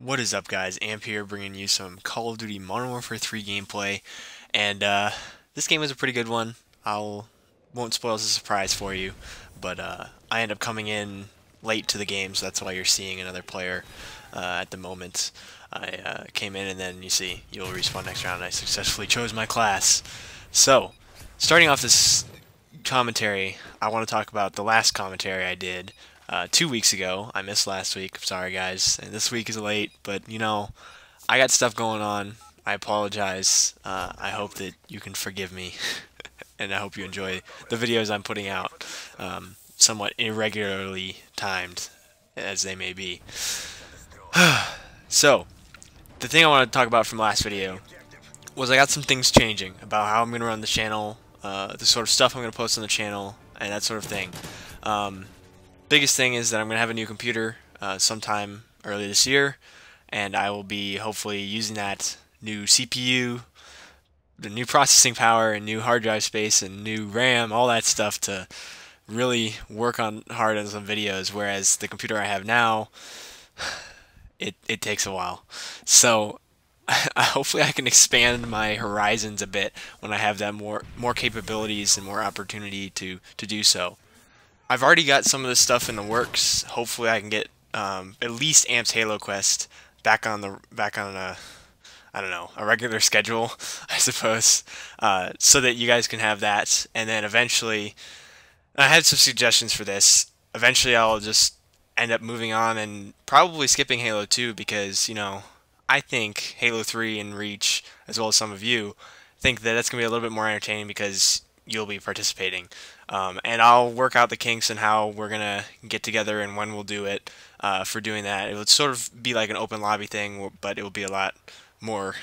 What is up, guys? Amp here, bringing you some Call of Duty Modern Warfare 3 gameplay, and this game was a pretty good one. I won't spoil the surprise for you, but I end up coming in late to the game, so that's why you're seeing another player at the moment. I came in, and then you see you'll respawn next round. I successfully chose my class. So, starting off this commentary, I want to talk about the last commentary I did 2 weeks ago. I missed last week. I'm sorry, guys. And this week is late, but I got stuff going on. I apologize. I hope that you can forgive me, and I hope you enjoy the videos I'm putting out, somewhat irregularly timed as they may be. So, the thing I want to talk about from last video was I got some things changing about how I'm going to run the channel, the sort of stuff I'm going to post on the channel, and that sort of thing. Biggest thing is that I'm going to have a new computer sometime early this year, and I will be hopefully using that new CPU, the new processing power, and new hard drive space, and new RAM, all that stuff to really work on hard on some videos, whereas the computer I have now, it takes a while. So hopefully I can expand my horizons a bit when I have that more capabilities and more opportunity to do so. I've already got some of this stuff in the works. Hopefully I can get at least Amp's Halo Quest back on a, I don't know, a regular schedule, I suppose, so that you guys can have that. And then eventually, I had some suggestions for this. Eventually I'll just end up moving on and probably skipping Halo 2 because, I think Halo 3 and Reach, as well as some of you, think that that's going to be a little bit more entertaining because you'll be participating. And I'll work out the kinks and how we're going to get together and when we'll do it for doing that. It would sort of be like an open lobby thing, but it will be a lot more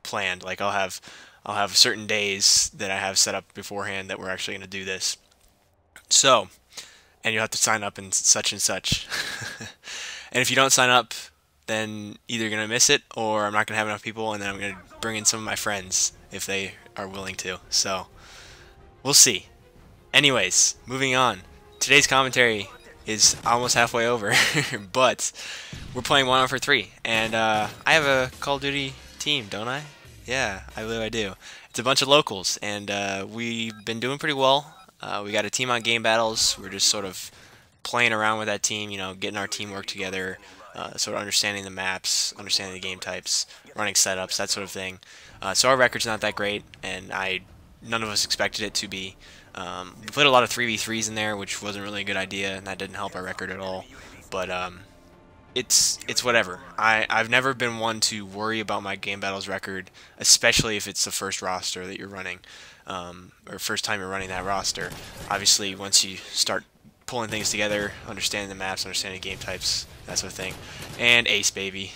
planned. Like I'll have certain days that I have set up beforehand that we're actually going to do this. So, and you'll have to sign up and such and such. And if you don't sign up, then either you're going to miss it or I'm not going to have enough people, and then I'm going to bring in some of my friends if they are willing to. So, we'll see. Anyways, moving on. Today's commentary is almost halfway over, but we're playing Modern Warfare 3, and I have a Call of Duty team, don't I? Yeah, I believe I do. It's a bunch of locals, and we've been doing pretty well. We got a team on game battles. We're just sort of playing around with that team, getting our teamwork together, sort of understanding the maps, understanding the game types, running setups, that sort of thing. So our record's not that great, and none of us expected it to be. We put a lot of 3v3s in there, which wasn't really a good idea, and that didn't help our record at all. But it's whatever. I've never been one to worry about my game battles record, especially if it's the first roster that you're running, or first time you're running that roster. Obviously, once you start pulling things together, understanding the maps, understanding game types, that sort of thing. And Ace, baby.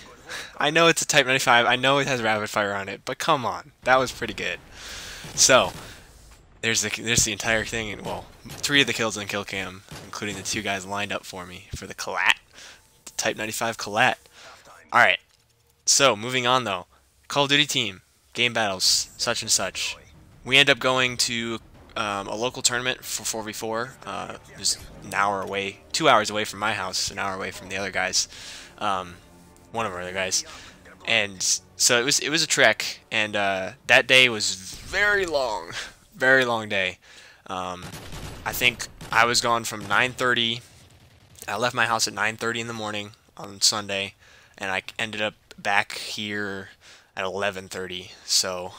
I know it's a Type 95, I know it has rapid fire on it, but come on, that was pretty good. So, there's the entire thing, and well, 3 of the kills in kill cam, including the 2 guys lined up for me for the Collat, the Type 95 Collat. Alright, so moving on though. Call of Duty team, game battles, such and such. We end up going to a local tournament for 4v4, just an hour away, 2 hours away from my house, an hour away from the other guys, one of our other guys, and so it was a trek, and that day was very long day. I think I was gone from 9:30. I left my house at 9:30 in the morning on Sunday, and I ended up back here at 11:30. So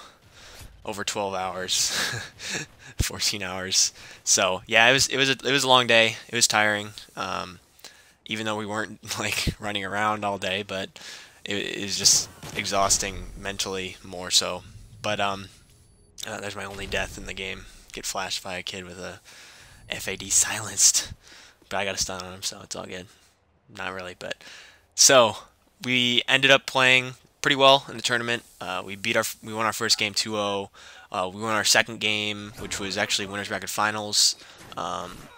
over 12 hours, 14 hours. So yeah, it was a long day. It was tiring, even though we weren't like running around all day, but it was just exhausting mentally more so. But there's my only death in the game. Get flashed by a kid with a FAD silenced, but I got a stun on him, so it's all good. Not really, but so we ended up playing pretty well in the tournament. We won our first game 2-0. We won our second game, which was actually winners bracket finals,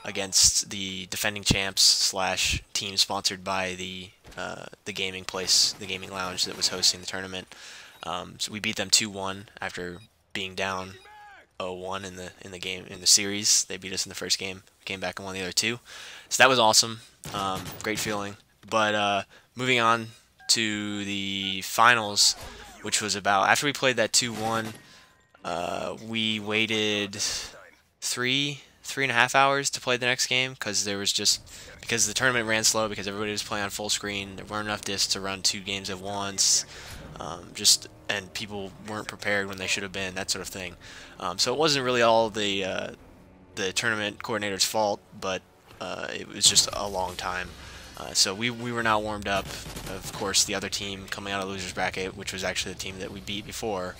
against the defending champs slash team sponsored by the gaming place, the gaming lounge that was hosting the tournament. So we beat them 2-1 after being down 0-1 in the game in the series. They beat us in the first game, came back and won the other 2. So that was awesome. Great feeling. But moving on to the finals, which was about after we played that 2-1. We waited 3.5 hours to play the next game because because the tournament ran slow because everybody was playing on full screen. There weren't enough discs to run 2 games at once. And people weren't prepared when they should have been, that sort of thing. So it wasn't really all the tournament coordinator's fault, but it was just a long time. So we were not warmed up. Of course, the other team coming out of the losers bracket, which was actually the team that we beat before,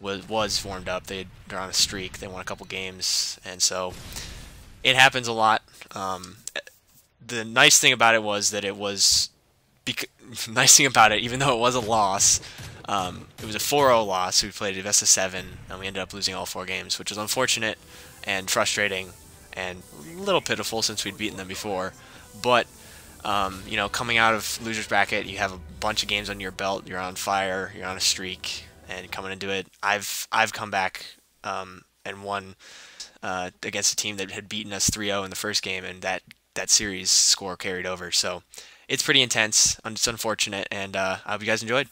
was warmed up. They're on a streak. They won a couple games, and so it happens a lot. The nice thing about it was that it was nice thing about it, even though it was a loss, it was a 4-0 loss. We played a best of 7, and we ended up losing all 4 games, which was unfortunate and frustrating and a little pitiful since we'd beaten them before. But you know, coming out of losers bracket, you have a bunch of games on your belt. You're on fire. You're on a streak, and coming into it, I've come back and won against a team that had beaten us 3-0 in the first game, and that series score carried over. So it's pretty intense. It's unfortunate, and I hope you guys enjoyed.